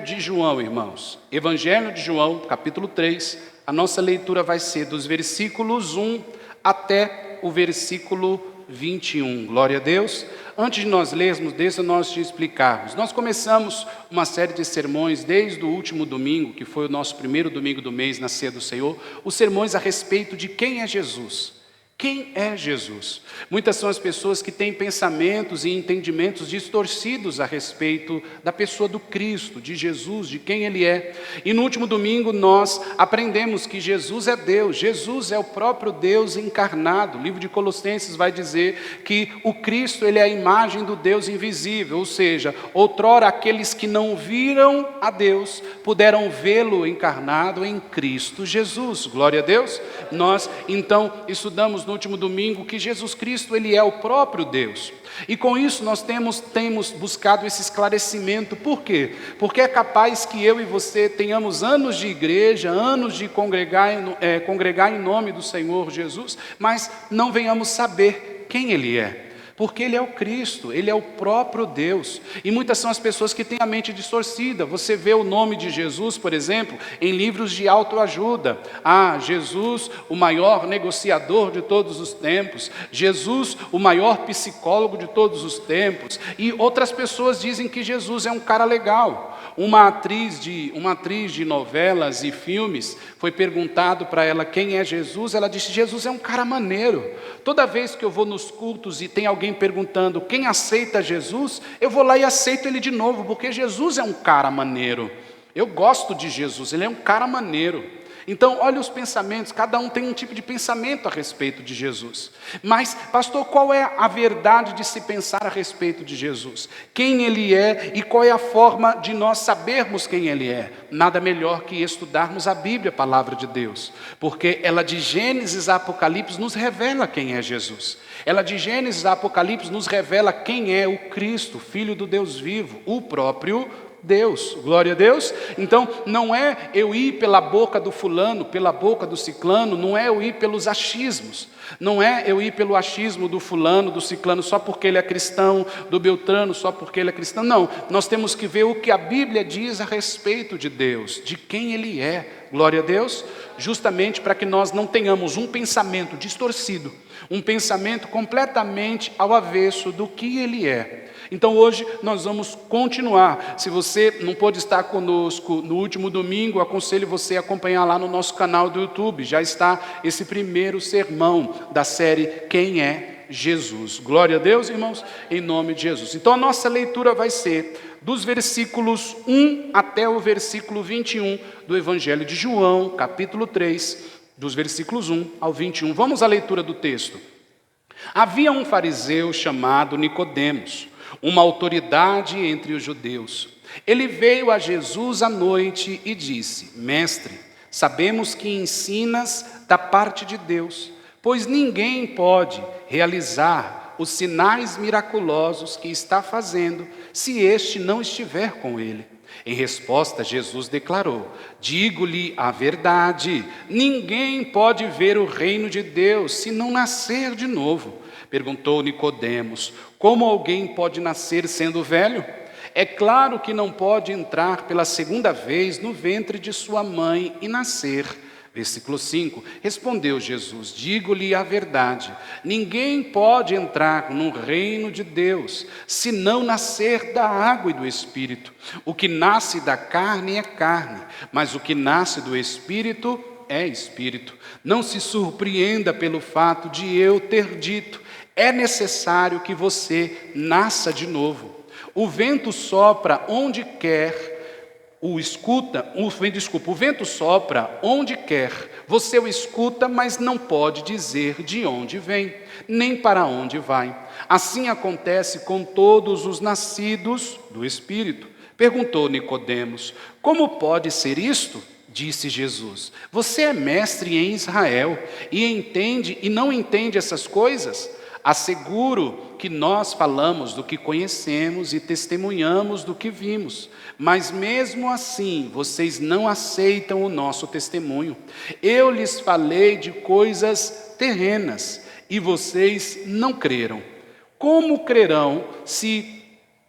de João, irmãos. Evangelho de João, capítulo 3. A nossa leitura vai ser dos versículos 1 até o versículo 21. Glória a Deus. Antes de nós lermos, deixa nós te explicarmos. Nós começamos uma série de sermões desde o último domingo, que foi o nosso primeiro domingo do mês na Ceia do Senhor, os sermões a respeito de quem é Jesus. Quem é Jesus? Muitas são as pessoas que têm pensamentos e entendimentos distorcidos a respeito da pessoa do Cristo, de Jesus, de quem Ele é. E no último domingo nós aprendemos que Jesus é Deus, Jesus é o próprio Deus encarnado. O livro de Colossenses vai dizer que o Cristo ele é a imagem do Deus invisível, ou seja, outrora aqueles que não viram a Deus puderam vê-lo encarnado em Cristo Jesus. Glória a Deus. Nós então estudamos no último domingo que Jesus Cristo ele é o próprio Deus. E com isso nós temos buscado esse esclarecimento. Por quê? Porque é capaz que eu e você tenhamos anos de igreja, anos de congregar em nome do Senhor Jesus, mas não venhamos saber quem Ele é. Porque Ele é o Cristo, Ele é o próprio Deus. E muitas são as pessoas que têm a mente distorcida. Você vê o nome de Jesus, por exemplo, em livros de autoajuda. Jesus, o maior negociador de todos os tempos. Jesus, o maior psicólogo de todos os tempos. E outras pessoas dizem que Jesus é um cara legal. Uma atriz de novelas e filmes, foi perguntado para ela quem é Jesus, ela disse: Jesus é um cara maneiro. Toda vez que eu vou nos cultos e tem alguém perguntando quem aceita Jesus, eu vou lá e aceito ele de novo, porque Jesus é um cara maneiro. Eu gosto de Jesus, ele é um cara maneiro. Então, olha os pensamentos, cada um tem um tipo de pensamento a respeito de Jesus. Mas, pastor, qual é a verdade de se pensar a respeito de Jesus? Quem Ele é e qual é a forma de nós sabermos quem Ele é? Nada melhor que estudarmos a Bíblia, a palavra de Deus. Porque ela de Gênesis a Apocalipse nos revela quem é Jesus. Ela de Gênesis a Apocalipse nos revela quem é o Cristo, Filho do Deus vivo, o próprio Deus. Glória a Deus. Então não é eu ir pela boca do fulano, pela boca do ciclano, não é eu ir pelos achismos, não é eu ir pelo achismo do fulano, do ciclano, só porque ele é cristão, do Beltrano, só porque ele é cristão. Não, nós temos que ver o que a Bíblia diz a respeito de Deus, de quem Ele é. Glória a Deus. Justamente para que nós não tenhamos um pensamento distorcido, um pensamento completamente ao avesso do que Ele é. Então hoje nós vamos continuar. Se você não pôde estar conosco no último domingo, aconselho você a acompanhar lá no nosso canal do YouTube. Já está esse primeiro sermão da série Quem é Jesus? Glória a Deus, irmãos, em nome de Jesus. Então a nossa leitura vai ser dos versículos 1 até o versículo 21 do Evangelho de João, capítulo 3, dos versículos 1 ao 21. Vamos à leitura do texto. Havia um fariseu chamado Nicodemos, uma autoridade entre os judeus. Ele veio a Jesus à noite e disse: Mestre, sabemos que ensinas da parte de Deus, pois ninguém pode realizar os sinais miraculosos que está fazendo, se este não estiver com ele. Em resposta, Jesus declarou: digo-lhe a verdade, ninguém pode ver o reino de Deus se não nascer de novo. Perguntou Nicodemos: como alguém pode nascer sendo velho? É claro que não pode entrar pela segunda vez no ventre de sua mãe e nascer. Versículo 5, respondeu Jesus: digo-lhe a verdade, ninguém pode entrar no reino de Deus, se não nascer da água e do Espírito. O que nasce da carne é carne, mas o que nasce do Espírito é Espírito. Não se surpreenda pelo fato de eu ter dito: é necessário que você nasça de novo. O vento sopra onde quer, o vento sopra onde quer, você o escuta, mas não pode dizer de onde vem, nem para onde vai. Assim acontece com todos os nascidos do Espírito. Perguntou Nicodemos: como pode ser isto? Disse Jesus: você é mestre em Israel e não entende essas coisas? Asseguro que nós falamos do que conhecemos e testemunhamos do que vimos, mas mesmo assim vocês não aceitam o nosso testemunho. Eu lhes falei de coisas terrenas e vocês não creram. Como crerão se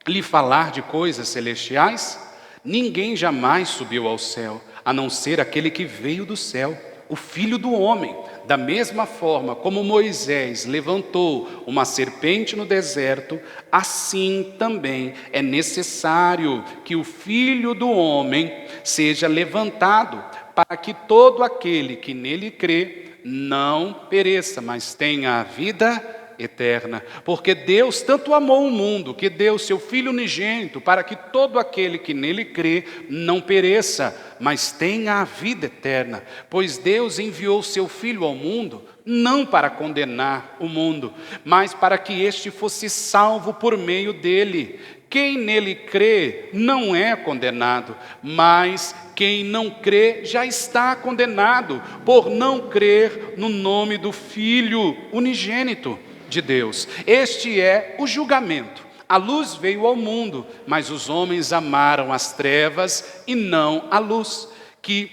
lhe falar de coisas celestiais? Ninguém jamais subiu ao céu, a não ser aquele que veio do céu, o Filho do Homem. Da mesma forma como Moisés levantou uma serpente no deserto, assim também é necessário que o Filho do Homem seja levantado, para que todo aquele que nele crê não pereça, mas tenha a vida eterna. Porque Deus tanto amou o mundo, que deu seu Filho unigênito, para que todo aquele que nele crê não pereça, mas tenha a vida eterna. Pois Deus enviou seu Filho ao mundo, não para condenar o mundo, mas para que este fosse salvo por meio dele. Quem nele crê não é condenado, mas quem não crê já está condenado, por não crer no nome do Filho unigênito de Deus. Este é o julgamento. A luz veio ao mundo, mas os homens amaram as trevas e não a luz, que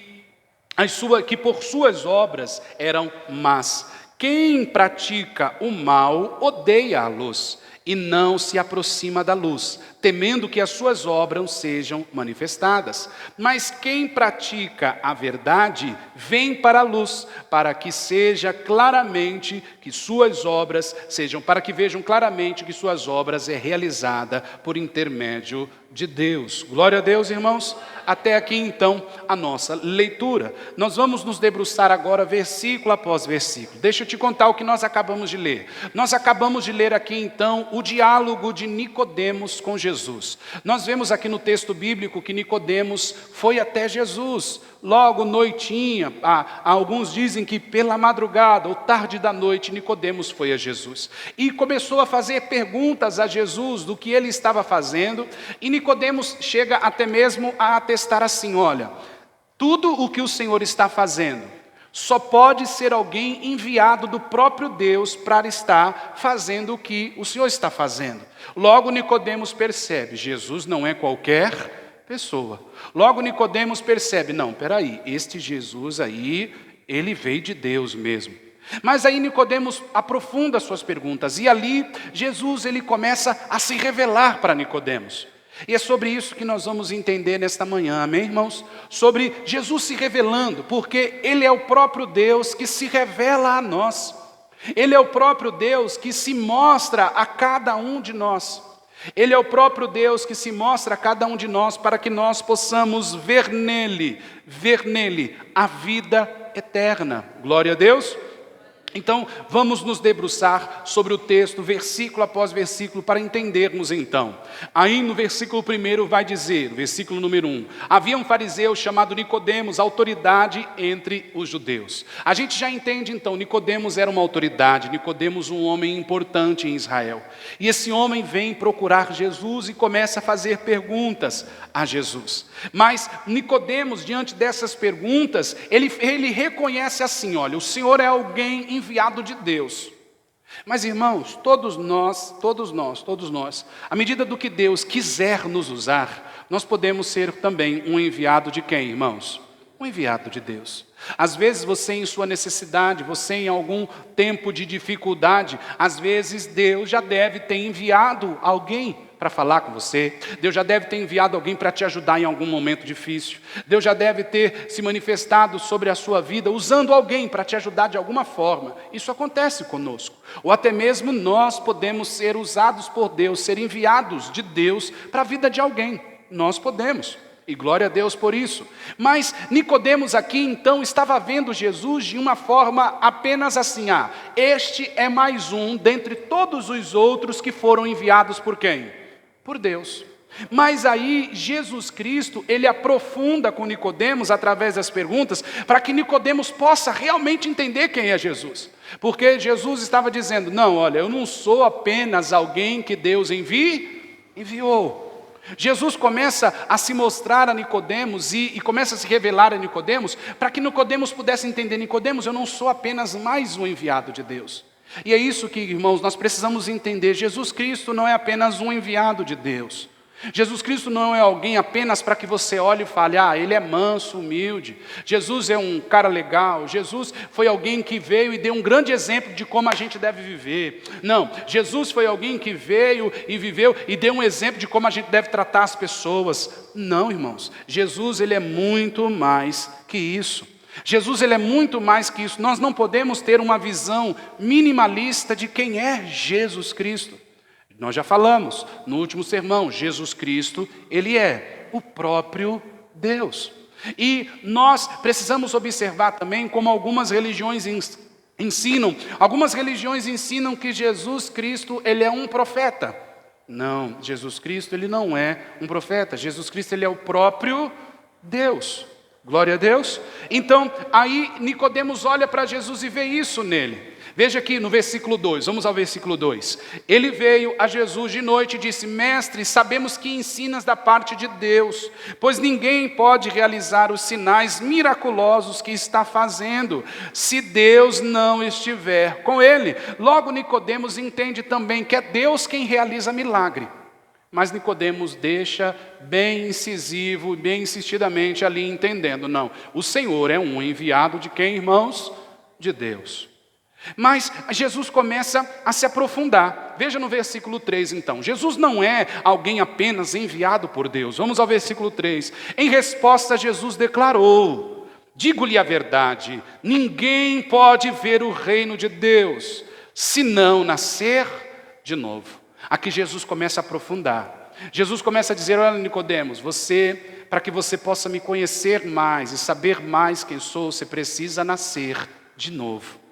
por suas obras eram más. Quem pratica o mal odeia a luz e não se aproxima da luz, temendo que as suas obras sejam manifestadas. Mas quem pratica a verdade vem para a luz, para que seja claramente que suas obras sejam, para que vejam claramente que suas obras é realizada por intermédio de Deus. Glória a Deus, irmãos. Até aqui então a nossa leitura. Nós vamos nos debruçar agora versículo após versículo. Deixa eu te contar o que nós acabamos de ler. Nós acabamos de ler aqui então o diálogo de Nicodemos com Jesus. Nós vemos aqui no texto bíblico que Nicodemos foi até Jesus, logo noitinha, alguns dizem que pela madrugada ou tarde da noite, Nicodemos foi a Jesus. E começou a fazer perguntas a Jesus do que ele estava fazendo, e Nicodemos chega até mesmo a atestar assim: olha, tudo o que o Senhor está fazendo só pode ser alguém enviado do próprio Deus para estar fazendo o que o Senhor está fazendo. Logo Nicodemos percebe, Jesus não é qualquer pessoa. Logo Nicodemos percebe, não, peraí, este Jesus aí, ele veio de Deus mesmo. Mas aí Nicodemos aprofunda suas perguntas, e ali Jesus ele começa a se revelar para Nicodemos. E é sobre isso que nós vamos entender nesta manhã, amém, irmãos? Sobre Jesus se revelando, porque Ele é o próprio Deus que se revela a nós. Ele é o próprio Deus que se mostra a cada um de nós. Ele é o próprio Deus que se mostra a cada um de nós para que nós possamos ver nele a vida eterna. Glória a Deus. Então, vamos nos debruçar sobre o texto, versículo após versículo, para entendermos então. Aí no versículo 1 vai dizer, versículo número 1, havia um fariseu chamado Nicodemos, autoridade entre os judeus. A gente já entende então, Nicodemos era uma autoridade, Nicodemos um homem importante em Israel. E esse homem vem procurar Jesus e começa a fazer perguntas a Jesus. Mas Nicodemos, diante dessas perguntas, ele reconhece assim, olha, o Senhor é alguém enviado de Deus. Mas irmãos, todos nós, à medida do que Deus quiser nos usar, nós podemos ser também um enviado de quem, irmãos? Um enviado de Deus. Às vezes você em sua necessidade, você em algum tempo de dificuldade, às vezes Deus já deve ter enviado alguém para falar com você, Deus já deve ter enviado alguém para te ajudar em algum momento difícil, Deus já deve ter se manifestado sobre a sua vida, usando alguém para te ajudar de alguma forma. Isso acontece conosco, ou até mesmo nós podemos ser usados por Deus, ser enviados de Deus para a vida de alguém, nós podemos. E glória a Deus por isso. Mas Nicodemos aqui então estava vendo Jesus de uma forma apenas assim, este é mais um dentre todos os outros que foram enviados por quem? Por Deus. Mas aí Jesus Cristo, ele aprofunda com Nicodemos através das perguntas, para que Nicodemos possa realmente entender quem é Jesus. Porque Jesus estava dizendo, não, olha, eu não sou apenas alguém que Deus enviou. Jesus começa a se mostrar a Nicodemos e começa a se revelar a Nicodemos, para que Nicodemos pudesse entender, Nicodemos, eu não sou apenas mais um enviado de Deus. E é isso que, irmãos, nós precisamos entender, Jesus Cristo não é apenas um enviado de Deus, Jesus Cristo não é alguém apenas para que você olhe e fale, ele é manso, humilde. Jesus é um cara legal. Jesus foi alguém que veio e deu um grande exemplo de como a gente deve viver. Não, Jesus foi alguém que veio e viveu e deu um exemplo de como a gente deve tratar as pessoas. Não, irmãos, Jesus ele é muito mais que isso. Jesus ele é muito mais que isso. Nós não podemos ter uma visão minimalista de quem é Jesus Cristo. Nós já falamos no último sermão, Jesus Cristo, ele é o próprio Deus. E nós precisamos observar também como algumas religiões ensinam. Algumas religiões ensinam que Jesus Cristo, ele é um profeta. Não, Jesus Cristo, ele não é um profeta. Jesus Cristo, ele é o próprio Deus. Glória a Deus. Então, aí Nicodemos olha para Jesus e vê isso nele. Veja aqui no versículo 2, vamos ao versículo 2. Ele veio a Jesus de noite e disse, mestre, sabemos que ensinas da parte de Deus, pois ninguém pode realizar os sinais miraculosos que está fazendo, se Deus não estiver com ele. Logo Nicodemos entende também que é Deus quem realiza milagre. Mas Nicodemos deixa bem incisivo, bem insistidamente ali entendendo, não, o Senhor é um enviado de quem, irmãos? De Deus. Mas Jesus começa a se aprofundar. Veja no versículo 3 então. Jesus não é alguém apenas enviado por Deus. Vamos ao versículo 3. Em resposta, Jesus declarou, digo-lhe a verdade, ninguém pode ver o reino de Deus, se não nascer de novo. Aqui Jesus começa a aprofundar. Jesus começa a dizer, olha Nicodemos, para que você possa me conhecer mais e saber mais quem sou, você precisa nascer de novo.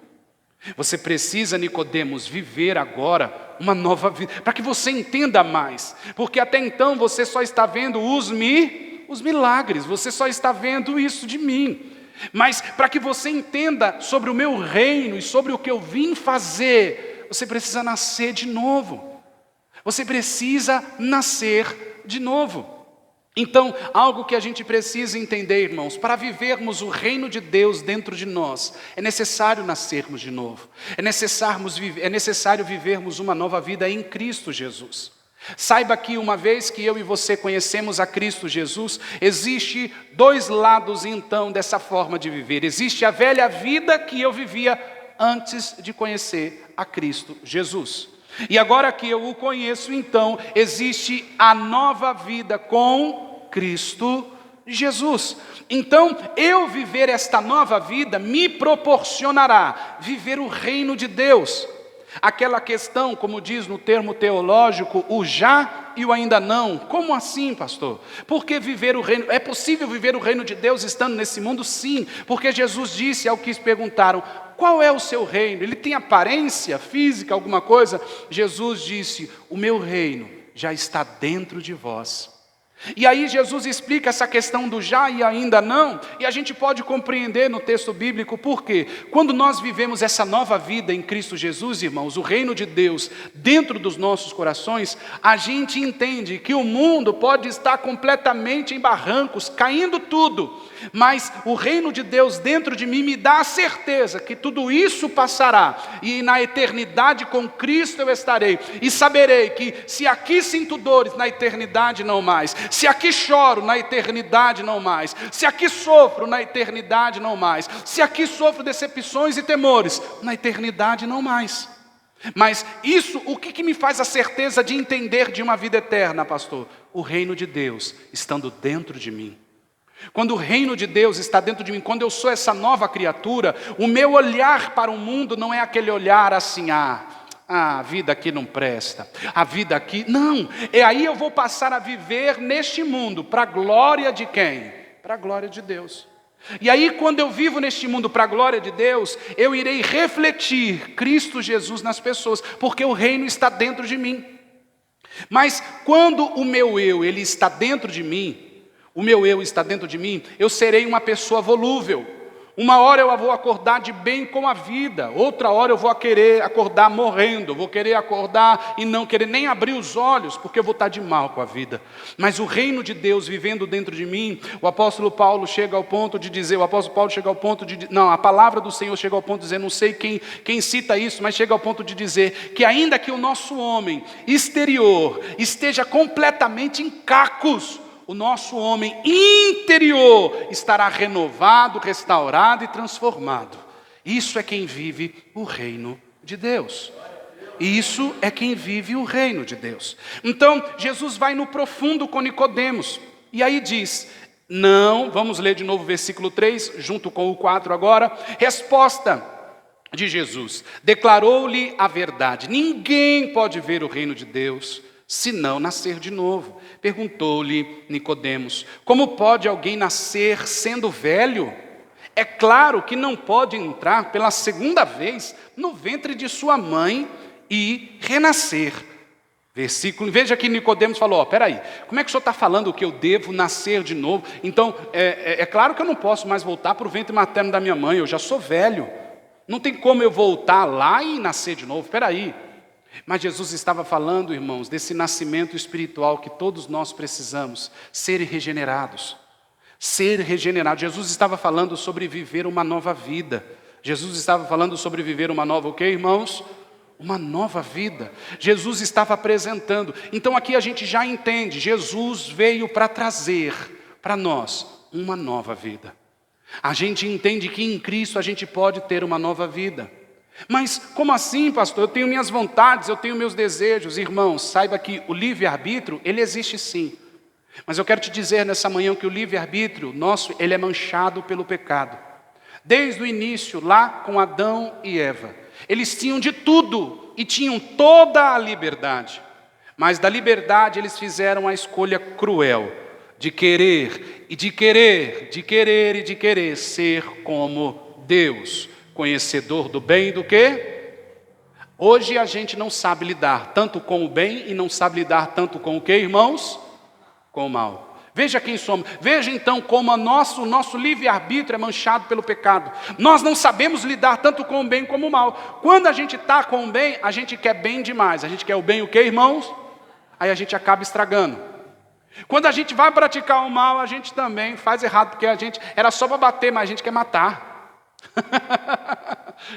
Você precisa, Nicodemos, viver agora uma nova vida, para que você entenda mais, porque até então você só está vendo os milagres, você só está vendo isso de mim, mas para que você entenda sobre o meu reino e sobre o que eu vim fazer, você precisa nascer de novo, você precisa nascer de novo. Então, algo que a gente precisa entender, irmãos, para vivermos o reino de Deus dentro de nós, é necessário nascermos de novo, é necessário vivermos uma nova vida em Cristo Jesus. Saiba que uma vez que eu e você conhecemos a Cristo Jesus, existe dois lados então dessa forma de viver. Existe a velha vida que eu vivia antes de conhecer a Cristo Jesus. E agora que eu o conheço, então, existe a nova vida com Cristo Jesus. Então, eu viver esta nova vida me proporcionará viver o reino de Deus. Aquela questão, como diz no termo teológico, o já e o ainda não. Como assim, pastor? Porque viver o reino, é possível viver o reino de Deus estando nesse mundo? Sim, porque Jesus disse ao que perguntaram, qual é o seu reino? Ele tem aparência física, alguma coisa? Jesus disse, o meu reino já está dentro de vós. E aí Jesus explica essa questão do já e ainda não, e a gente pode compreender no texto bíblico por quê. Quando nós vivemos essa nova vida em Cristo Jesus, irmãos, o reino de Deus dentro dos nossos corações, a gente entende que o mundo pode estar completamente em barrancos, caindo tudo, mas o reino de Deus dentro de mim me dá a certeza que tudo isso passará, e na eternidade com Cristo eu estarei, e saberei que se aqui sinto dores, na eternidade não mais. Se aqui choro, na eternidade não mais. Se aqui sofro, na eternidade não mais. Se aqui sofro decepções e temores, na eternidade não mais. Mas isso, o que me faz a certeza de entender de uma vida eterna, pastor? O reino de Deus estando dentro de mim. Quando o reino de Deus está dentro de mim, quando eu sou essa nova criatura, o meu olhar para o mundo não é aquele olhar assim, a vida aqui não presta, a vida aqui... Não, aí eu vou passar a viver neste mundo, para a glória de quem? Para a glória de Deus. E aí quando eu vivo neste mundo para a glória de Deus, eu irei refletir Cristo Jesus nas pessoas, porque o reino está dentro de mim. Mas quando o meu eu, ele está dentro de mim, eu serei uma pessoa volúvel, Uma hora eu vou acordar de bem com a vida, outra hora eu vou querer acordar morrendo, vou querer acordar e não querer nem abrir os olhos, porque eu vou estar de mal com a vida. Mas o reino de Deus vivendo dentro de mim, o apóstolo Paulo chega ao ponto de dizer, a palavra do Senhor chega ao ponto de dizer, não sei quem cita isso, mas chega ao ponto de dizer que ainda que o nosso homem exterior esteja completamente em cacos, o nosso homem interior estará renovado, restaurado e transformado. Isso é quem vive o reino de Deus. Isso é quem vive o reino de Deus. Então, Jesus vai no profundo com Nicodemos. E aí diz, não, vamos ler de novo o versículo 3, junto com o 4 agora. Resposta de Jesus, declarou-lhe a verdade. Ninguém pode ver o reino de Deus se não nascer de novo. Perguntou-lhe Nicodemos, como pode alguém nascer sendo velho? É claro que não pode entrar pela segunda vez no ventre de sua mãe e renascer. Veja que Nicodemos falou, peraí, como é que o senhor está falando que eu devo nascer de novo? Então, é claro que eu não posso mais voltar para o ventre materno da minha mãe, eu já sou velho. Não tem como eu voltar lá e nascer de novo, peraí. Mas Jesus estava falando, irmãos, desse nascimento espiritual que todos nós precisamos, ser regenerados. Ser regenerado. Jesus estava falando sobre viver uma nova vida. Jesus estava falando sobre viver uma nova o quê, irmãos? Uma nova vida. Jesus estava apresentando. Então aqui a gente já entende, Jesus veio para trazer para nós uma nova vida. A gente entende que em Cristo a gente pode ter uma nova vida. Mas como assim, pastor? Eu tenho minhas vontades, eu tenho meus desejos. Irmãos, saiba que o livre-arbítrio, ele existe sim. Mas eu quero te dizer nessa manhã que o livre-arbítrio nosso, ele é manchado pelo pecado. Desde o início, lá com Adão e Eva, eles tinham de tudo e tinham toda a liberdade. Mas da liberdade eles fizeram a escolha cruel de querer ser como Deus. Conhecedor do bem e do quê? Hoje a gente não sabe lidar tanto com o bem e não sabe lidar tanto com o quê, irmãos? Com o mal. Veja quem somos. Veja então como o nosso livre-arbítrio é manchado pelo pecado. Nós não sabemos lidar tanto com o bem como o mal. Quando a gente está com o bem, a gente quer bem demais. A gente quer o bem o quê, irmãos? Aí a gente acaba estragando. Quando a gente vai praticar o mal, a gente também faz errado, porque a gente era só para bater, mas a gente quer matar.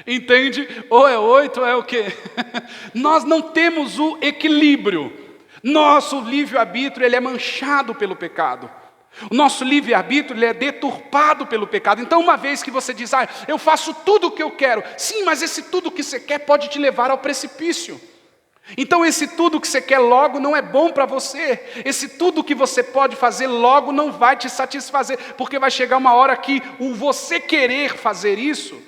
Entende? Ou é 8 ou é o quê? Nós não temos o equilíbrio. Nosso livre-arbítrio ele é manchado pelo pecado. O nosso livre-arbítrio ele é deturpado pelo pecado. Então uma vez que você diz, eu faço tudo o que eu quero. Sim, mas esse tudo que você quer pode te levar ao precipício. Então esse tudo que você quer logo não é bom para você. Esse tudo que você pode fazer logo não vai te satisfazer, porque vai chegar uma hora que o você querer fazer isso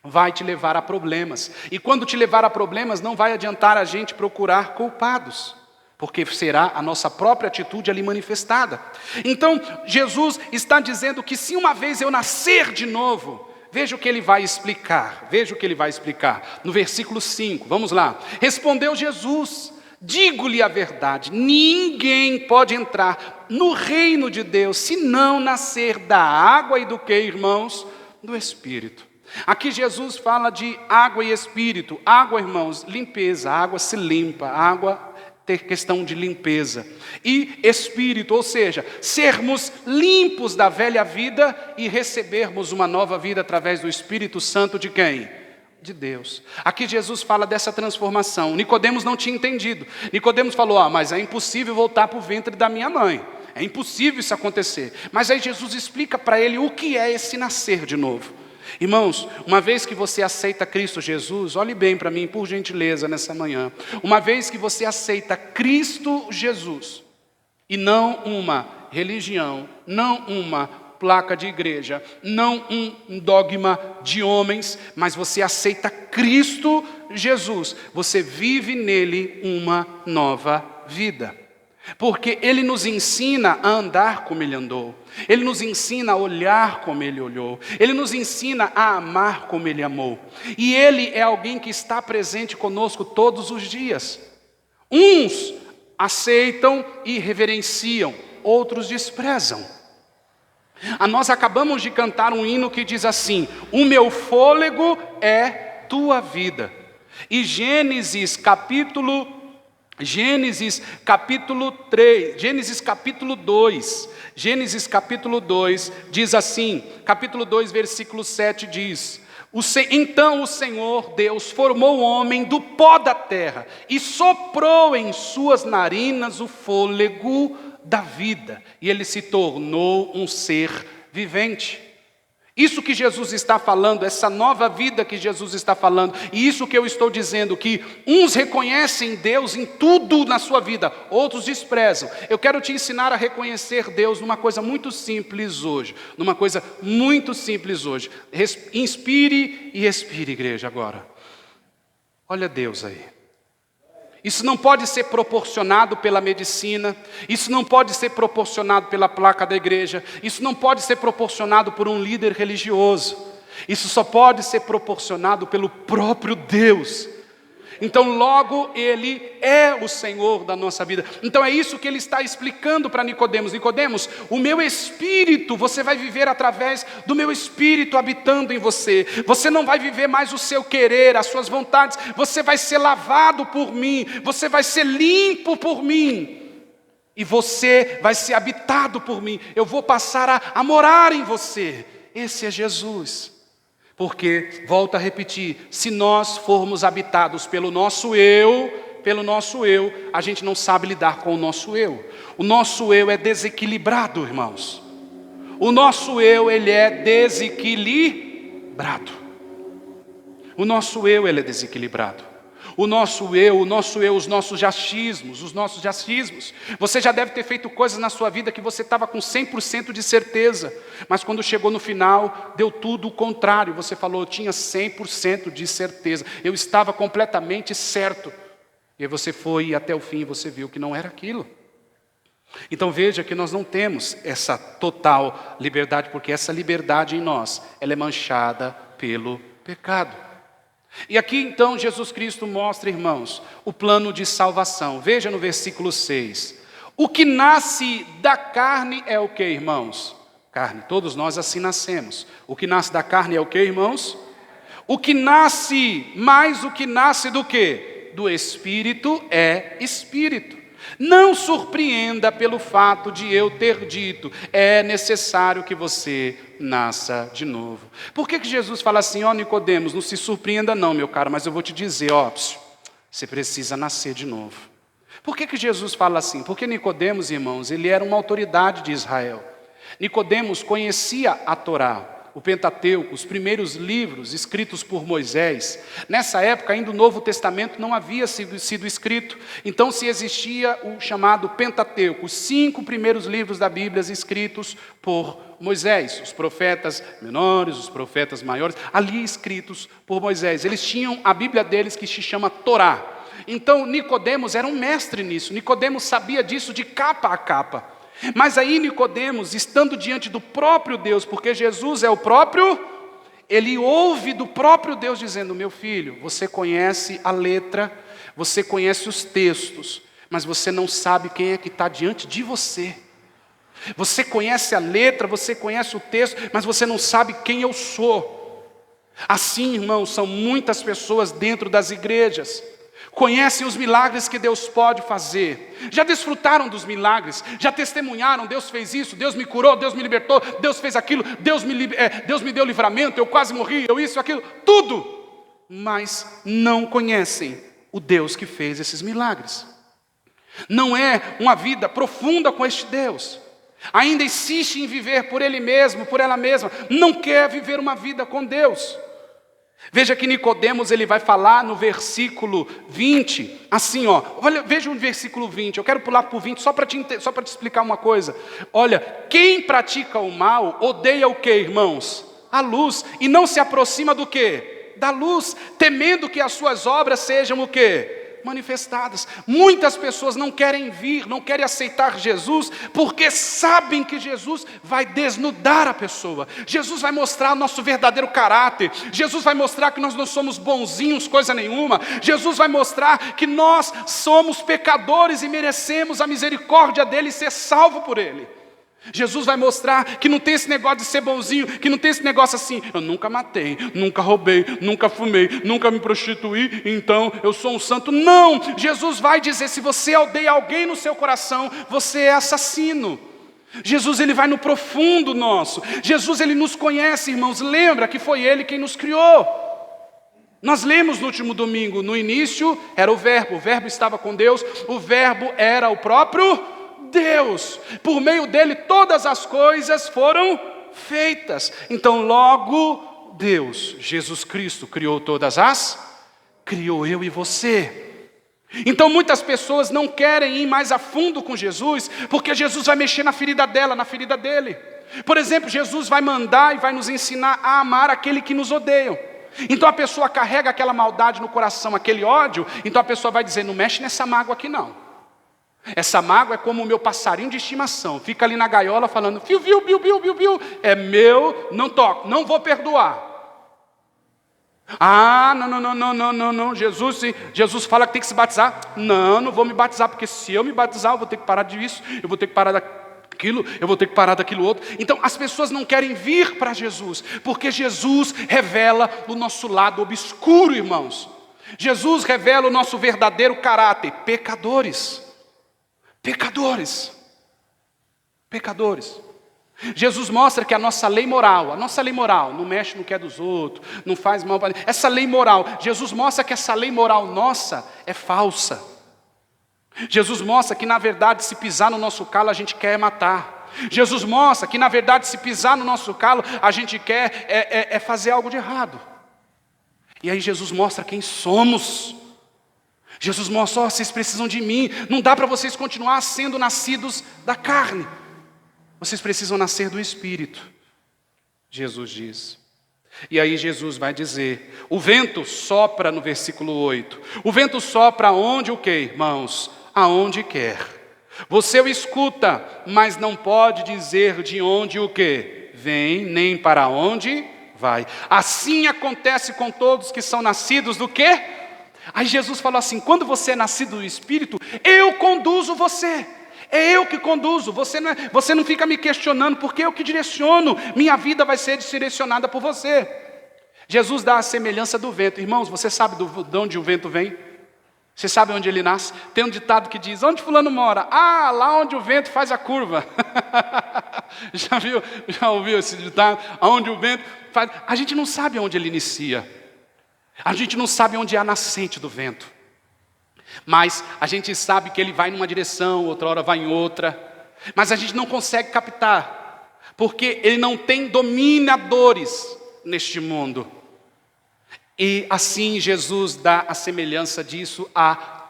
vai te levar a problemas. E quando te levar a problemas, não vai adiantar a gente procurar culpados, porque será a nossa própria atitude ali manifestada. Então Jesus está dizendo que se uma vez eu nascer de novo, veja o que ele vai explicar, no versículo 5, vamos lá. Respondeu Jesus, digo-lhe a verdade, ninguém pode entrar no reino de Deus, se não nascer da água e do que, irmãos? Do Espírito. Aqui Jesus fala de água e Espírito. Água, irmãos, limpeza, a água se limpa, a água ter questão de limpeza. E Espírito, ou seja, sermos limpos da velha vida e recebermos uma nova vida através do Espírito Santo de quem? De Deus. Aqui Jesus fala dessa transformação. Nicodemos não tinha entendido. Nicodemos falou, mas é impossível voltar para o ventre da minha mãe. É impossível isso acontecer. Mas aí Jesus explica para ele o que é esse nascer de novo. Irmãos, uma vez que você aceita Cristo Jesus, olhe bem para mim, por gentileza, nessa manhã. Uma vez que você aceita Cristo Jesus, e não uma religião, não uma placa de igreja, não um dogma de homens, mas você aceita Cristo Jesus, você vive nele uma nova vida. Porque Ele nos ensina a andar como Ele andou. Ele nos ensina a olhar como Ele olhou. Ele nos ensina a amar como Ele amou. E Ele é alguém que está presente conosco todos os dias. Uns aceitam e reverenciam, outros desprezam. Nós acabamos de cantar um hino que diz assim: o meu fôlego é tua vida. E Gênesis capítulo 2 diz assim, capítulo 2, versículo 7 diz: então o Senhor Deus formou o homem do pó da terra e soprou em suas narinas o fôlego da vida, e ele se tornou um ser vivente. Isso que Jesus está falando, essa nova vida que Jesus está falando, e isso que eu estou dizendo, que uns reconhecem Deus em tudo na sua vida, outros desprezam. Eu quero te ensinar a reconhecer Deus numa coisa muito simples hoje. Inspire e expire, igreja, agora. Olha Deus aí. Isso não pode ser proporcionado pela medicina, isso não pode ser proporcionado pela placa da igreja, isso não pode ser proporcionado por um líder religioso, isso só pode ser proporcionado pelo próprio Deus. Então logo Ele é o Senhor da nossa vida. Então é isso que Ele está explicando para Nicodemos. Nicodemos, o meu Espírito, você vai viver através do meu Espírito habitando em você. Você não vai viver mais o seu querer, as suas vontades. Você vai ser lavado por mim, você vai ser limpo por mim. E você vai ser habitado por mim. Eu vou passar a morar em você. Esse é Jesus. Porque, volto a repetir, se nós formos habitados pelo nosso eu, a gente não sabe lidar com o nosso eu. O nosso eu é desequilibrado, irmãos. O nosso eu, ele é desequilibrado. O nosso eu, ele é desequilibrado. O nosso eu, os nossos achismos. Você já deve ter feito coisas na sua vida que você estava com 100% de certeza, mas quando chegou no final, deu tudo o contrário. Você falou: eu tinha 100% de certeza, eu estava completamente certo. E aí você foi até o fim e você viu que não era aquilo. Então veja que nós não temos essa total liberdade, porque essa liberdade em nós, ela é manchada pelo pecado. E aqui então Jesus Cristo mostra, irmãos, o plano de salvação. Veja no versículo 6. O que nasce da carne é o que, irmãos? Carne, todos nós assim nascemos. O que nasce da carne é o que, irmãos? O que nasce, mais o que nasce do que? Do Espírito é Espírito. Não surpreenda pelo fato de eu ter dito: é necessário que você nasça de novo. Por que Jesus fala assim: ó Nicodemos, não se surpreenda não, meu caro, mas eu vou te dizer, você precisa nascer de novo. Por que Jesus fala assim? Porque Nicodemos, irmãos, ele era uma autoridade de Israel. Nicodemos conhecia a Torá, o Pentateuco, os primeiros livros escritos por Moisés. Nessa época ainda o Novo Testamento não havia sido escrito. Então se existia o chamado Pentateuco, os 5 primeiros livros da Bíblia escritos por Moisés. Os profetas menores, os profetas maiores, ali escritos por Moisés. Eles tinham a Bíblia deles que se chama Torá. Então Nicodemos era um mestre nisso. Nicodemos sabia disso de capa a capa. Mas aí Nicodemos, estando diante do próprio Deus, porque Jesus é o próprio, ele ouve do próprio Deus dizendo: meu filho, você conhece a letra, você conhece os textos, mas você não sabe quem é que está diante de você. Você conhece a letra, você conhece o texto, mas você não sabe quem eu sou. Assim, irmãos, são muitas pessoas dentro das igrejas. Conhecem os milagres que Deus pode fazer, já desfrutaram dos milagres, já testemunharam: Deus fez isso, Deus me curou, Deus me libertou, Deus fez aquilo, Deus me deu livramento, eu quase morri, eu isso, aquilo, tudo. Mas não conhecem o Deus que fez esses milagres. Não é uma vida profunda com este Deus. Ainda insiste em viver por ele mesmo, por ela mesma, não quer viver uma vida com Deus. Veja que Nicodemos, ele vai falar no versículo 20, assim, olha, veja o versículo 20, eu quero pular para o 20 só para te explicar uma coisa. Olha, quem pratica o mal odeia o que, irmãos? A luz, e não se aproxima do que? Da luz, temendo que as suas obras sejam o que? Manifestadas. Muitas pessoas não querem vir, não querem aceitar Jesus, porque sabem que Jesus vai desnudar a pessoa. Jesus vai mostrar o nosso verdadeiro caráter. Jesus vai mostrar que nós não somos bonzinhos, coisa nenhuma. Jesus vai mostrar que nós somos pecadores e merecemos a misericórdia dele e ser salvo por ele. Jesus vai mostrar que não tem esse negócio de ser bonzinho, que não tem esse negócio assim, eu nunca matei, nunca roubei, nunca fumei, nunca me prostituí, então eu sou um santo. Não! Jesus vai dizer, se você odeia alguém no seu coração, você é assassino. Jesus, ele vai no profundo nosso. Jesus, ele nos conhece, irmãos. Lembra que foi ele quem nos criou. Nós lemos no último domingo, no início era o verbo estava com Deus, o verbo era o próprio Deus, por meio dele todas as coisas foram feitas. Então logo Deus, Jesus Cristo, criou criou eu e você. Então muitas pessoas não querem ir mais a fundo com Jesus, porque Jesus vai mexer na ferida dela, na ferida dele. Por exemplo, Jesus vai mandar e vai nos ensinar a amar aquele que nos odeia. Então a pessoa carrega aquela maldade no coração, aquele ódio, então a pessoa vai dizer, não mexe nessa mágoa aqui não. Essa mágoa é como o meu passarinho de estimação, fica ali na gaiola falando, fiu, viu, biu, biu, biu, biu, é meu, não toco, não vou perdoar. Ah, não, Jesus fala que tem que se batizar, não vou me batizar, porque se eu me batizar eu vou ter que parar disso, eu vou ter que parar daquilo, eu vou ter que parar daquilo outro. Então as pessoas não querem vir para Jesus, porque Jesus revela o nosso lado obscuro, irmãos. Jesus revela o nosso verdadeiro caráter, pecadores. Jesus mostra que a nossa lei moral, não mexe no que é dos outros, não faz mal para ninguém. Essa lei moral, Jesus mostra que essa lei moral nossa é falsa. Jesus mostra que na verdade se pisar no nosso calo a gente quer matar. Jesus mostra que na verdade se pisar no nosso calo a gente quer fazer algo de errado. E aí Jesus mostra quem somos. Jesus mostra, vocês precisam de mim, não dá para vocês continuar sendo nascidos da carne, vocês precisam nascer do Espírito, Jesus diz. E aí Jesus vai dizer, o vento sopra no versículo 8, o vento sopra onde o quê, irmãos? Aonde quer. Você o escuta, mas não pode dizer de onde o quê? Vem, nem para onde vai. Assim acontece com todos que são nascidos do quê? Aí Jesus falou assim, quando você é nascido do Espírito, eu conduzo você. É eu que conduzo, você não fica me questionando, porque eu que direciono, minha vida vai ser direcionada por você. Jesus dá a semelhança do vento. Irmãos, você sabe de onde o vento vem? Você sabe onde ele nasce? Tem um ditado que diz, onde fulano mora? Ah, lá onde o vento faz a curva. Já ouviu esse ditado? Aonde o vento faz... A gente não sabe onde ele inicia. A gente não sabe onde é a nascente do vento. Mas a gente sabe que ele vai numa direção, outra hora vai em outra. Mas a gente não consegue captar, porque ele não tem dominadores neste mundo. E assim Jesus dá a semelhança disso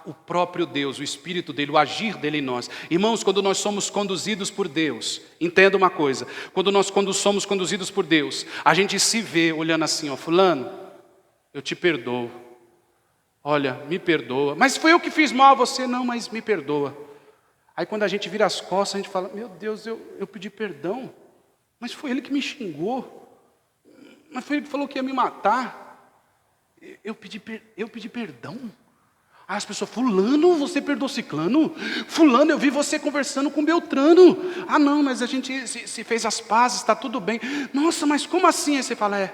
o próprio Deus, o Espírito dele, o agir dele em nós. Irmãos, quando nós somos conduzidos por Deus, entenda uma coisa, quando somos conduzidos por Deus, a gente se vê olhando assim, ó, fulano, eu te perdoo. Olha, me perdoa. Mas foi eu que fiz mal a você? Não, mas me perdoa. Aí quando a gente vira as costas, a gente fala, meu Deus, eu pedi perdão. Mas foi ele que me xingou. Mas foi ele que falou que ia me matar. Eu pedi perdão. Aí as pessoas, fulano, você perdoou ciclano? Fulano, eu vi você conversando com Beltrano. Ah não, mas a gente se fez as pazes, está tudo bem. Nossa, mas como assim? Aí você fala,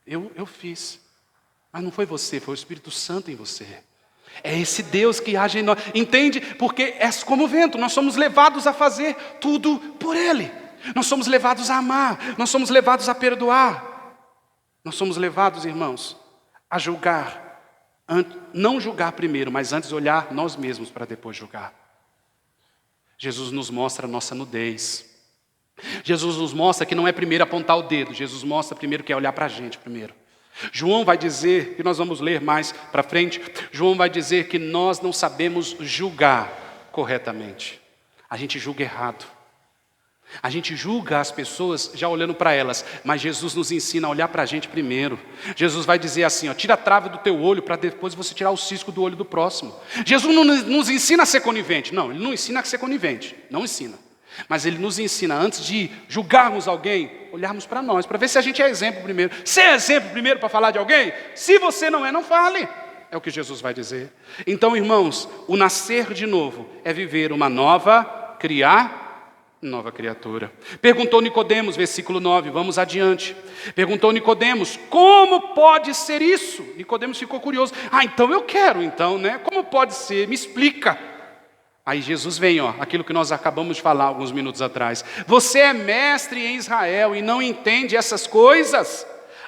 eu fiz, mas não foi você, foi o Espírito Santo em você. É esse Deus que age em nós, entende? Porque é como o vento, nós somos levados a fazer tudo por Ele. Nós somos levados a amar, nós somos levados a perdoar. Nós somos levados, irmãos, a julgar. Não julgar primeiro, mas antes olhar nós mesmos para depois julgar. Jesus nos mostra a nossa nudez. Jesus nos mostra que não é primeiro apontar o dedo, Jesus mostra primeiro que é olhar para a gente primeiro. João vai dizer, que nós vamos ler mais para frente, João vai dizer que nós não sabemos julgar corretamente. A gente julga errado. A gente julga as pessoas já olhando para elas, mas Jesus nos ensina a olhar para a gente primeiro. Jesus vai dizer assim, ó, tira a trave do teu olho para depois você tirar o cisco do olho do próximo. Jesus não nos ensina a ser conivente, não, Ele não ensina a ser conivente, não ensina. Mas Ele nos ensina, antes de julgarmos alguém, olharmos para nós, para ver se a gente é exemplo primeiro. Ser exemplo primeiro para falar de alguém? Se você não é, não fale. É o que Jesus vai dizer. Então, irmãos, o nascer de novo é viver uma nova criatura. nova criatura. Perguntou Nicodemos, versículo 9, vamos adiante. Perguntou Nicodemos, como pode ser isso? Nicodemos ficou curioso. Então eu quero, né? Como pode ser? Me explica. Aí Jesus vem, aquilo que nós acabamos de falar alguns minutos atrás. Você é mestre em Israel e não entende essas coisas?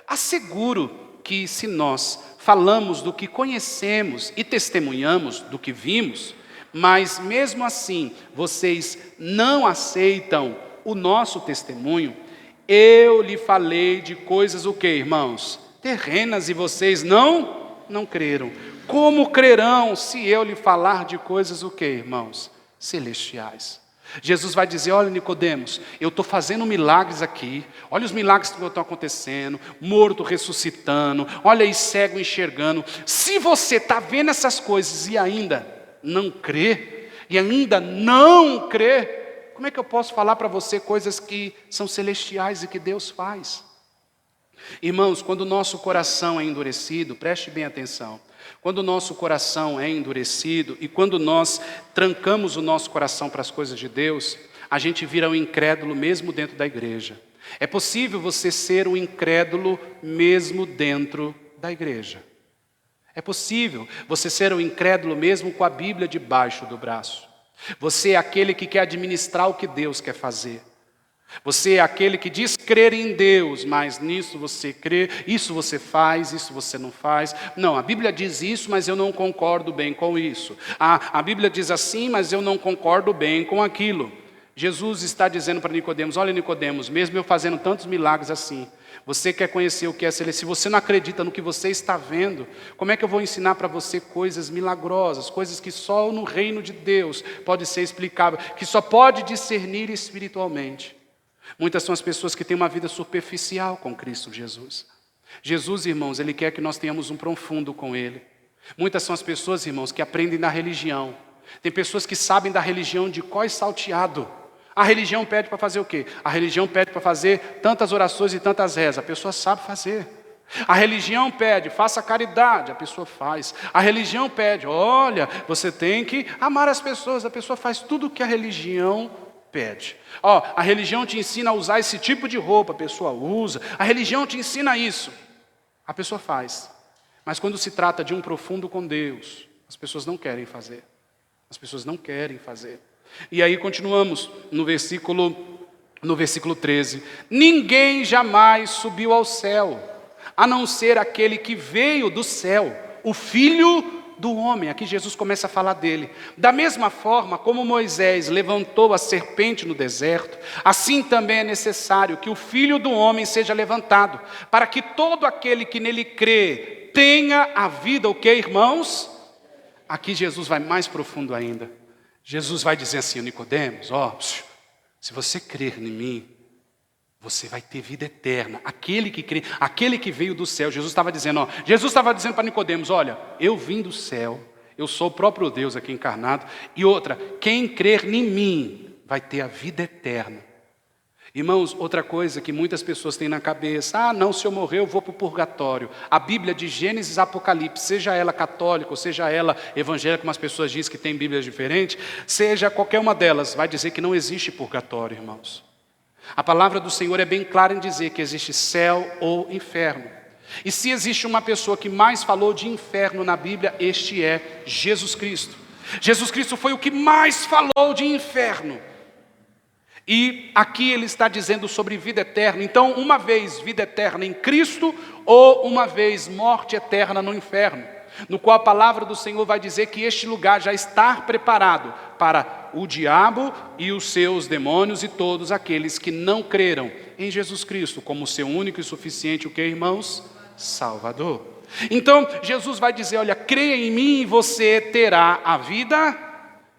Asseguro que se nós falamos do que conhecemos e testemunhamos do que vimos, mas mesmo assim vocês não aceitam o nosso testemunho, eu lhe falei de coisas o quê, irmãos? Terrenas, e vocês não creram. Como crerão se eu lhe falar de coisas o quê, irmãos? Celestiais. Jesus vai dizer, olha Nicodemos, eu estou fazendo milagres aqui, olha os milagres que estão acontecendo, morto ressuscitando, olha aí cego enxergando. Se você está vendo essas coisas e ainda não crê, como é que eu posso falar para você coisas que são celestiais e que Deus faz? Irmãos, quando o nosso coração é endurecido, preste bem atenção, quando o nosso coração é endurecido e quando nós trancamos o nosso coração para as coisas de Deus, a gente vira um incrédulo mesmo dentro da igreja. É possível você ser um incrédulo mesmo dentro da igreja. É possível você ser um incrédulo mesmo com a Bíblia debaixo do braço. Você é aquele que quer administrar o que Deus quer fazer. Você é aquele que diz crer em Deus, mas nisso você crê, isso você faz, isso você não faz. Não, a Bíblia diz isso, mas eu não concordo bem com isso. A Bíblia diz assim, mas eu não concordo bem com aquilo. Jesus está dizendo para Nicodemos, olha Nicodemos, mesmo eu fazendo tantos milagres assim, você quer conhecer o que é celestial? Se você não acredita no que você está vendo, como é que eu vou ensinar para você coisas milagrosas, coisas que só no reino de Deus pode ser explicável, que só pode discernir espiritualmente? Muitas são as pessoas que têm uma vida superficial com Cristo Jesus. Jesus, irmãos, Ele quer que nós tenhamos um profundo com Ele. Muitas são as pessoas, irmãos, que aprendem da religião. Tem pessoas que sabem da religião de có e salteado. A religião pede para fazer o quê? A religião pede para fazer tantas orações e tantas rezas. A pessoa sabe fazer. A religião pede, faça caridade. A pessoa faz. A religião pede, olha, você tem que amar as pessoas. A pessoa faz tudo o que a religião pede. A religião te ensina a usar esse tipo de roupa. A pessoa usa. A religião te ensina isso. A pessoa faz. Mas quando se trata de um profundo com Deus, as pessoas não querem fazer. As pessoas não querem fazer. E aí continuamos no versículo 13. Ninguém jamais subiu ao céu, a não ser aquele que veio do céu, o Filho do Homem. Aqui Jesus começa a falar dele. Da mesma forma como Moisés levantou a serpente no deserto, assim também é necessário que o Filho do Homem seja levantado, para que todo aquele que nele crê tenha a vida, o que, irmãos? Aqui Jesus vai mais profundo ainda. Jesus vai dizer assim, Nicodemos, se você crer em mim, você vai ter vida eterna. Aquele que crê, aquele que veio do céu. Jesus estava dizendo para Nicodemos, olha, eu vim do céu, eu sou o próprio Deus aqui encarnado. E outra, quem crer em mim vai ter a vida eterna. Irmãos, outra coisa que muitas pessoas têm na cabeça, não, se eu morrer eu vou para o purgatório. A Bíblia de Gênesis e Apocalipse, seja ela católica ou seja ela evangélica, como as pessoas dizem que tem Bíblias diferentes, seja qualquer uma delas, vai dizer que não existe purgatório, irmãos. A palavra do Senhor é bem clara em dizer que existe céu ou inferno. E se existe uma pessoa que mais falou de inferno na Bíblia, este é Jesus Cristo. Jesus Cristo foi o que mais falou de inferno. E aqui ele está dizendo sobre vida eterna. Então, uma vez vida eterna em Cristo, ou uma vez morte eterna no inferno, no qual a palavra do Senhor vai dizer que este lugar já está preparado para o diabo e os seus demônios e todos aqueles que não creram em Jesus Cristo como seu único e suficiente, o que, irmãos? Salvador. Então, Jesus vai dizer, olha, creia em mim e você terá a vida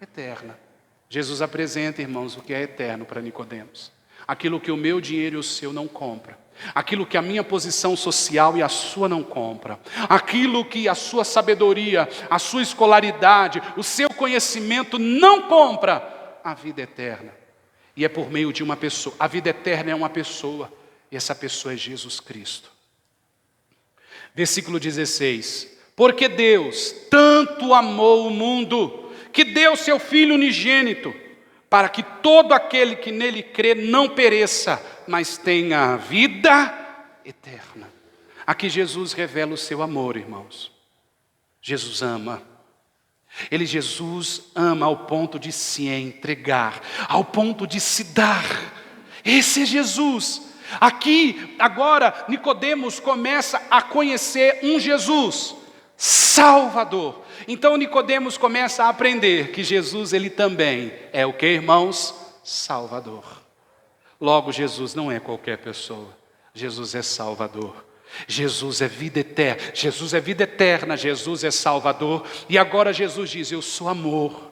eterna. Jesus apresenta, irmãos, o que é eterno para Nicodemos. Aquilo que o meu dinheiro e o seu não compra. Aquilo que a minha posição social e a sua não compra. Aquilo que a sua sabedoria, a sua escolaridade, o seu conhecimento não compra. A vida eterna. E é por meio de uma pessoa. A vida eterna é uma pessoa. E essa pessoa é Jesus Cristo. Versículo 16. Porque Deus tanto amou o mundo, que deu seu Filho unigênito, para que todo aquele que nele crê não pereça, mas tenha vida eterna. Aqui Jesus revela o seu amor, irmãos. Jesus ama. Jesus ama ao ponto de se entregar, ao ponto de se dar. Esse é Jesus. Aqui, agora, Nicodemos começa a conhecer um Jesus Salvador. Então Nicodemos começa a aprender que Jesus, ele também é o que, irmãos? Salvador. Logo, Jesus não é qualquer pessoa. Jesus é Salvador. Jesus é vida eterna. Jesus é vida eterna. Jesus é Salvador. E agora Jesus diz: eu sou amor.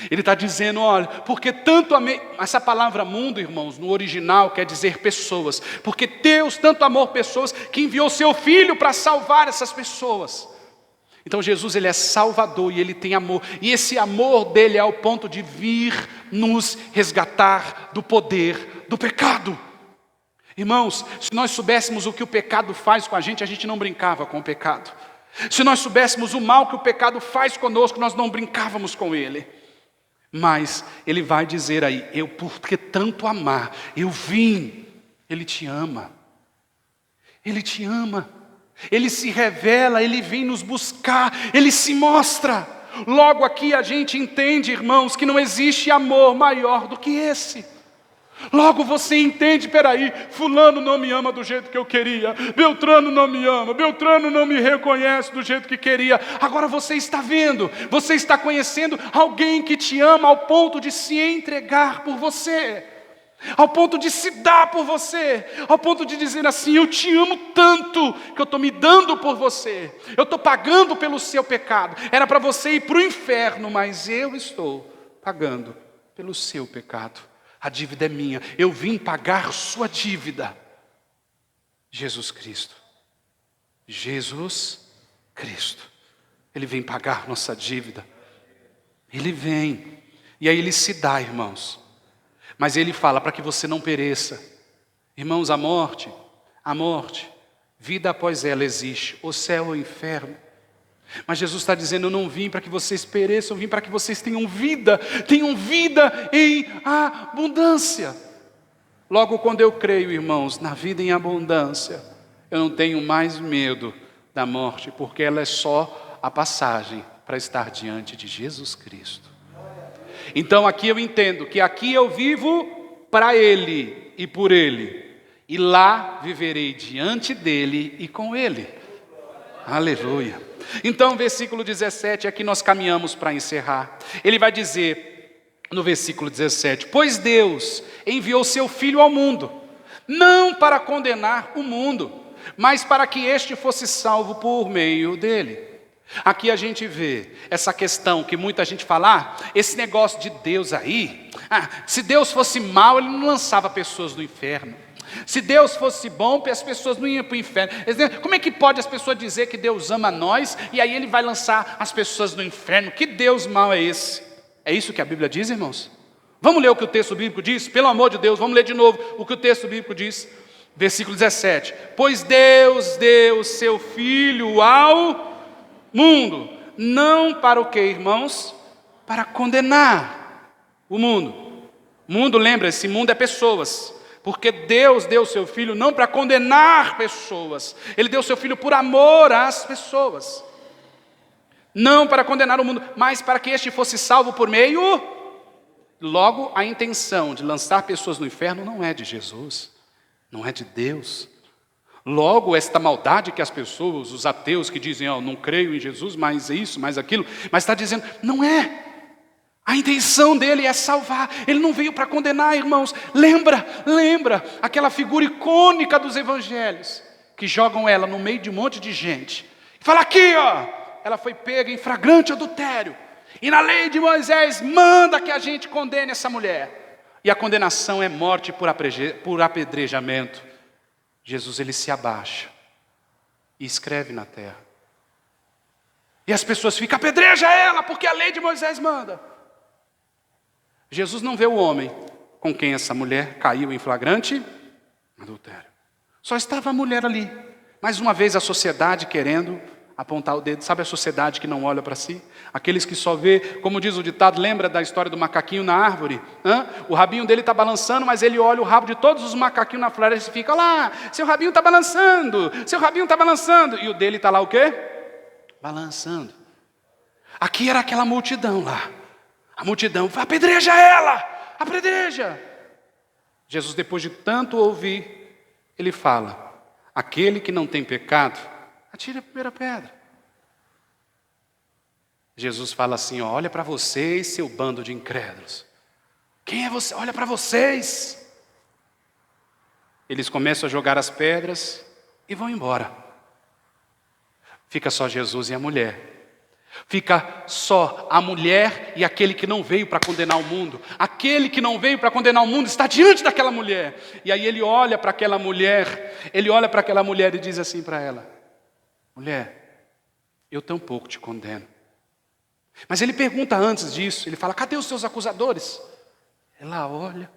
Ele está dizendo, olha, porque tanto amei. Essa palavra mundo, irmãos, no original quer dizer pessoas. Porque Deus tanto amou pessoas que enviou seu Filho para salvar essas pessoas. Então Jesus, ele é Salvador e ele tem amor. E esse amor dele é ao ponto de vir nos resgatar do poder do pecado. Irmãos, se nós soubéssemos o que o pecado faz com a gente não brincava com o pecado. Se nós soubéssemos o mal que o pecado faz conosco, nós não brincávamos com ele. Mas ele vai dizer aí, eu porque tanto amar, eu vim. Ele te ama. Ele te ama. Ele se revela, ele vem nos buscar, ele se mostra. Logo aqui a gente entende, irmãos, que não existe amor maior do que esse. Logo você entende, peraí, fulano não me ama do jeito que eu queria, Beltrano não me ama, Beltrano não me reconhece do jeito que queria. Agora você está vendo, você está conhecendo alguém que te ama ao ponto de se entregar por você, ao ponto de se dar por você, ao ponto de dizer assim, eu te amo tanto, que eu estou me dando por você, eu estou pagando pelo seu pecado. Era para você ir para o inferno, mas eu estou pagando pelo seu pecado. A dívida é minha, eu vim pagar sua dívida. Jesus Cristo. Jesus Cristo. Ele vem pagar nossa dívida. Ele vem. E aí ele se dá, irmãos. Mas ele fala para que você não pereça. Irmãos, a morte, vida após ela existe. O céu ou o inferno. Mas Jesus está dizendo, eu não vim para que vocês pereçam, eu vim para que vocês tenham vida em abundância. Logo, quando eu creio, irmãos, na vida em abundância, eu não tenho mais medo da morte, porque ela é só a passagem para estar diante de Jesus Cristo. Então aqui eu entendo que aqui eu vivo para Ele e por Ele, e lá viverei diante dEle e com Ele. Aleluia. Então, versículo 17, aqui nós caminhamos para encerrar. Ele vai dizer, no versículo 17, pois Deus enviou seu Filho ao mundo, não para condenar o mundo, mas para que este fosse salvo por meio dele. Aqui a gente vê essa questão que muita gente fala, esse negócio de Deus aí, se Deus fosse mau, ele não lançava pessoas do inferno. Se Deus fosse bom, as pessoas não iam para o inferno. Como é que pode as pessoas dizer que Deus ama nós e aí Ele vai lançar as pessoas no inferno? Que Deus mau é esse? É isso que a Bíblia diz, irmãos? Vamos ler o que o texto bíblico diz? Pelo amor de Deus, vamos ler de novo o que o texto bíblico diz. Versículo 17. Pois Deus deu seu Filho ao mundo. Não para o que, irmãos? Para condenar o mundo. Mundo, lembra, esse mundo é pessoas. Porque Deus deu seu Filho não para condenar pessoas. Ele deu seu Filho por amor às pessoas. Não para condenar o mundo, mas para que este fosse salvo por meio. Logo, a intenção de lançar pessoas no inferno não é de Jesus. Não é de Deus. Logo, esta maldade que as pessoas, os ateus que dizem, não creio em Jesus, mais isso, mais aquilo. Mas está dizendo, não é. A intenção dele é salvar. Ele não veio para condenar, irmãos. Lembra aquela figura icônica dos evangelhos, que jogam ela no meio de um monte de gente. Fala aqui, ela foi pega em flagrante adultério. E na lei de Moisés manda que a gente condene essa mulher. E a condenação é morte por apedrejamento. Jesus, ele se abaixa e escreve na terra. E as pessoas ficam, apedreja ela, porque a lei de Moisés manda. Jesus não vê o homem com quem essa mulher caiu em flagrante adultério. Só estava a mulher ali. Mais uma vez a sociedade querendo apontar o dedo. Sabe a sociedade que não olha para si? Aqueles que só vê, como diz o ditado, lembra da história do macaquinho na árvore? O rabinho dele está balançando, mas ele olha o rabo de todos os macaquinhos na floresta e fica lá, seu rabinho está balançando, seu rabinho está balançando. E o dele está lá o quê? Balançando. Aqui era aquela multidão lá. A multidão, apedreja ela, apedreja. Jesus, depois de tanto ouvir, ele fala, aquele que não tem pecado, atire a primeira pedra. Jesus fala assim, olha para vocês, seu bando de incrédulos. Quem é você? Olha para vocês. Eles começam a jogar as pedras e vão embora. Fica só Jesus e a mulher. Fica só a mulher e aquele que não veio para condenar o mundo. Aquele que não veio para condenar o mundo está diante daquela mulher. E aí ele olha para aquela mulher, e diz assim para ela, mulher, eu tampouco te condeno. Mas ele pergunta antes disso, ele fala, cadê os seus acusadores? Ela olha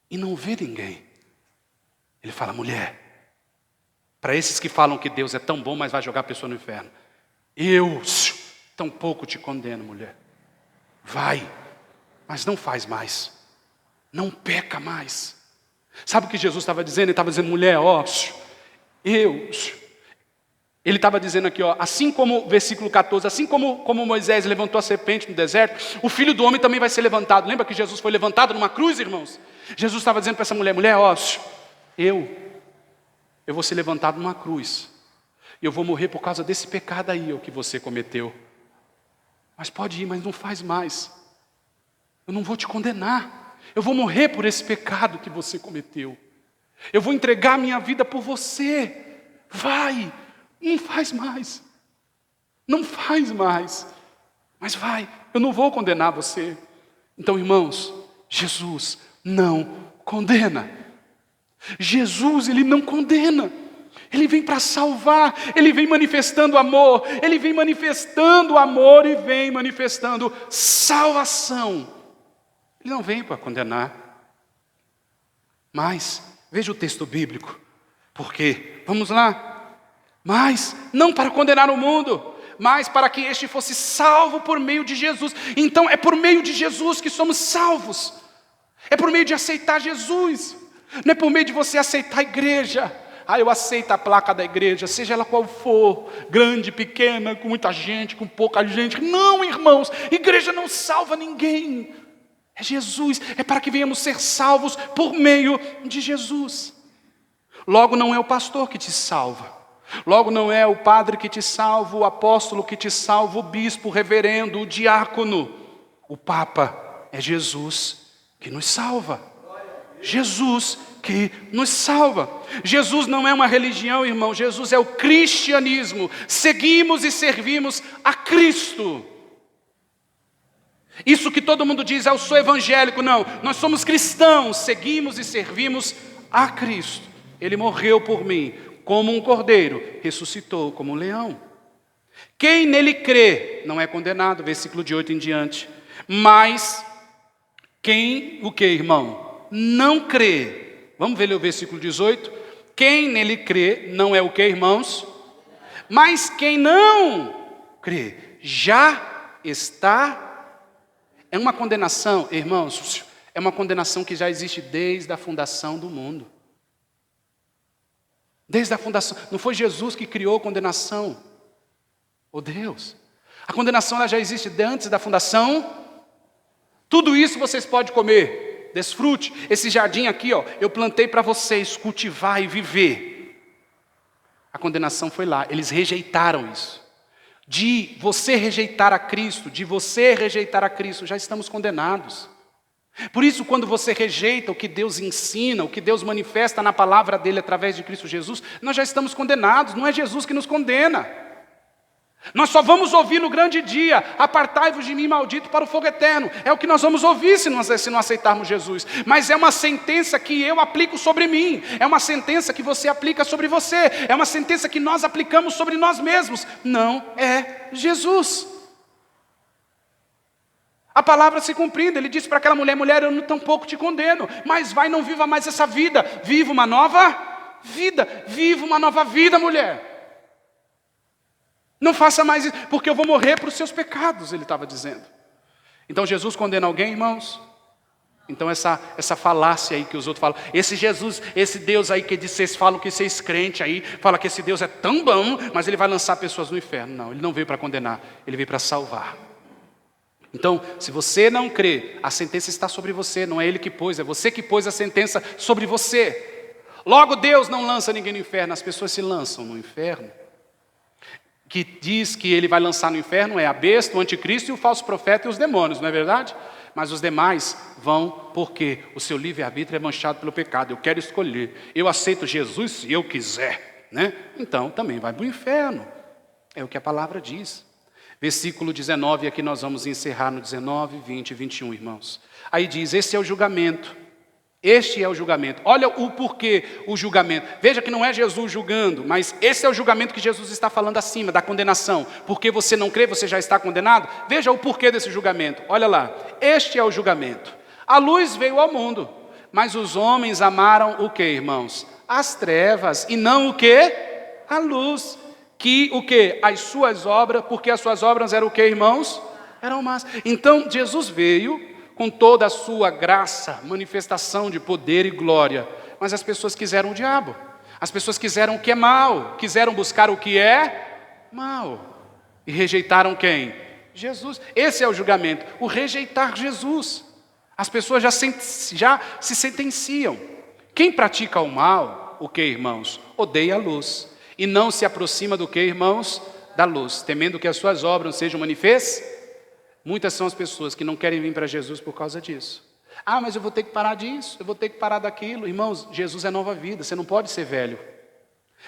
e não vê ninguém. Ele fala, mulher, para esses que falam que Deus é tão bom, mas vai jogar a pessoa no inferno, eu tampouco te condeno, mulher. Vai, mas não faz mais. Não peca mais. Sabe o que Jesus estava dizendo? Ele estava dizendo, mulher, ele estava dizendo aqui, assim como, versículo 14, assim como Moisés levantou a serpente no deserto, o Filho do Homem também vai ser levantado. Lembra que Jesus foi levantado numa cruz, irmãos? Jesus estava dizendo para essa mulher, eu vou ser levantado numa cruz. E eu vou morrer por causa desse pecado aí, o que você cometeu. Mas pode ir, mas não faz mais. Eu não vou te condenar. Eu vou morrer por esse pecado que você cometeu. Eu vou entregar minha vida por você. Vai, não faz mais. Não faz mais. Mas vai, eu não vou condenar você. Então, irmãos, Jesus não condena. Jesus, ele não condena. Ele vem para salvar, ele vem manifestando amor, ele vem manifestando amor e vem manifestando salvação. Ele não vem para condenar. Mas, veja o texto bíblico, porque, vamos lá, mas não para condenar o mundo, mas para que este fosse salvo por meio de Jesus. Então é por meio de Jesus que somos salvos, é por meio de aceitar Jesus, não é por meio de você aceitar a igreja. Eu aceito a placa da igreja, seja ela qual for, grande, pequena, com muita gente, com pouca gente. Não, irmãos, igreja não salva ninguém. É Jesus, é para que venhamos ser salvos por meio de Jesus. Logo não é o pastor que te salva. Logo não é o padre que te salva, o apóstolo que te salva, o bispo, o reverendo, o diácono. O Papa é Jesus que nos salva. Jesus que nos salva. Jesus não é uma religião, irmão. Jesus é o cristianismo. Seguimos e servimos a Cristo. Isso que todo mundo diz, eu sou evangélico. Não, nós somos cristãos. Seguimos e servimos a Cristo. Ele morreu por mim como um cordeiro, ressuscitou como um leão. Quem nele crê não é condenado, versículo de 8 em diante. Mas quem, o que, irmão? Não crê. Vamos ver o versículo 18. Quem nele crê não é o que, irmãos? Mas quem não crê já está. É uma condenação, irmãos, é uma condenação que já existe desde a fundação do mundo. Desde a fundação. Não foi Jesus que criou a condenação. Oh Deus. A condenação ela já existe antes da fundação. Tudo isso vocês podem comer. Desfrute. Esse jardim aqui, eu plantei para vocês cultivar e viver. A condenação foi lá. Eles rejeitaram isso. De você rejeitar a Cristo, já estamos condenados. Por isso, quando você rejeita o que Deus ensina, o que Deus manifesta na palavra dele através de Cristo Jesus, nós já estamos condenados. Não é Jesus que nos condena. Nós só vamos ouvir no grande dia, apartai-vos de mim, maldito, para o fogo eterno. É o que nós vamos ouvir se não aceitarmos Jesus. Mas é uma sentença que eu aplico sobre mim. É uma sentença que você aplica sobre você. É uma sentença que nós aplicamos sobre nós mesmos. Não é Jesus. A palavra se cumprindo, ele disse para aquela mulher, mulher, eu tampouco te condeno, mas vai, não viva mais essa vida. Viva uma nova vida. Viva uma nova vida, mulher. Não faça mais isso, porque eu vou morrer para os seus pecados, ele estava dizendo. Então Jesus condena alguém, irmãos? Então essa falácia aí que os outros falam, esse Jesus, esse Deus aí que vocês falam que vocês crentes aí, fala que esse Deus é tão bom, mas ele vai lançar pessoas no inferno. Não, ele não veio para condenar, ele veio para salvar. Então, se você não crê, a sentença está sobre você, não é ele que pôs, é você que pôs a sentença sobre você. Logo, Deus não lança ninguém no inferno, as pessoas se lançam no inferno. Que diz que ele vai lançar no inferno é a besta, o anticristo e o falso profeta e os demônios, não é verdade? Mas os demais vão porque o seu livre-arbítrio é manchado pelo pecado. Eu quero escolher, eu aceito Jesus se eu quiser, né? Então também vai para o inferno. É o que a palavra diz. Versículo 19, aqui nós vamos encerrar no 19, 20 e 21, irmãos. Aí diz, esse é o julgamento. Este é o julgamento. Olha o porquê o julgamento. Veja que não é Jesus julgando, mas esse é o julgamento que Jesus está falando acima, da condenação. Porque você não crê, você já está condenado? Veja o porquê desse julgamento. Olha lá, este é o julgamento. A luz veio ao mundo, mas os homens amaram o que, irmãos? As trevas, e não o que? A luz. Que o que? As suas obras, porque as suas obras eram o que, irmãos? Eram más. Então Jesus veio com toda a sua graça, manifestação de poder e glória. Mas as pessoas quiseram o diabo. As pessoas quiseram o que é mal. Quiseram buscar o que é mal. E rejeitaram quem? Jesus. Esse é o julgamento. O rejeitar Jesus. As pessoas já se sentenciam. Quem pratica o mal, o que, irmãos? Odeia a luz. E não se aproxima do que, irmãos? Da luz. Temendo que as suas obras sejam manifestas. Muitas são as pessoas que não querem vir para Jesus por causa disso. Ah, mas eu vou ter que parar disso, eu vou ter que parar daquilo. Irmãos, Jesus é nova vida, você não pode ser velho.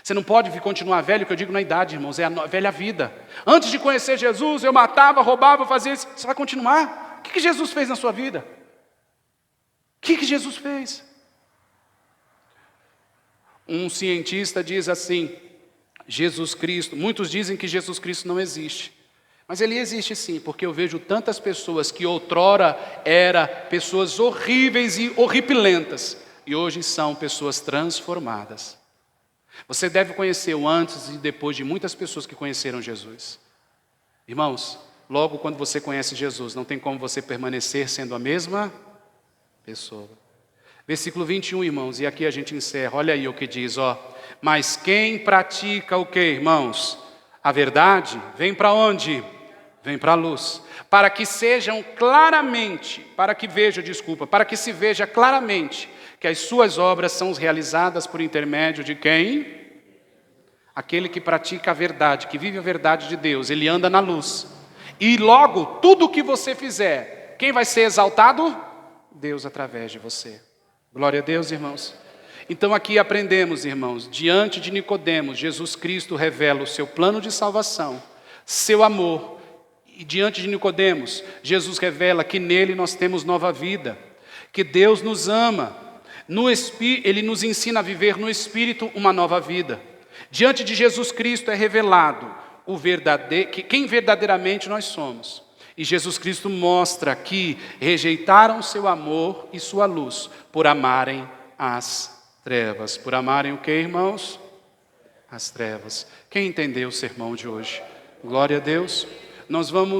Você não pode continuar velho, que eu digo na idade, irmãos, é a velha vida. Antes de conhecer Jesus, eu matava, roubava, fazia isso. Você vai continuar? O que Jesus fez na sua vida? O que Jesus fez? Um cientista diz assim, Jesus Cristo, muitos dizem que Jesus Cristo não existe. Mas ele existe sim, porque eu vejo tantas pessoas que outrora eram pessoas horríveis e horripilentas, e hoje são pessoas transformadas. Você deve conhecer o antes e depois de muitas pessoas que conheceram Jesus. Irmãos, logo quando você conhece Jesus, não tem como você permanecer sendo a mesma pessoa. Versículo 21, irmãos, e aqui a gente encerra, olha aí o que diz, ó. Mas quem pratica o que, irmãos? A verdade, vem para onde? Vem para a luz, para que sejam claramente, para que se veja claramente que as suas obras são realizadas por intermédio de quem? Aquele que pratica a verdade, que vive a verdade de Deus, ele anda na luz. E logo, tudo o que você fizer, quem vai ser exaltado? Deus através de você. Glória a Deus, irmãos. Então aqui aprendemos, irmãos, diante de Nicodemos, Jesus Cristo revela o seu plano de salvação, seu amor. E diante de Nicodemos, Jesus revela que nele nós temos nova vida, que Deus nos ama, ele nos ensina a viver no Espírito uma nova vida. Diante de Jesus Cristo é revelado quem verdadeiramente nós somos. E Jesus Cristo mostra que rejeitaram seu amor e sua luz por amarem as trevas. Por amarem o que, irmãos? As trevas. Quem entendeu o sermão de hoje? Glória a Deus. Nós vamos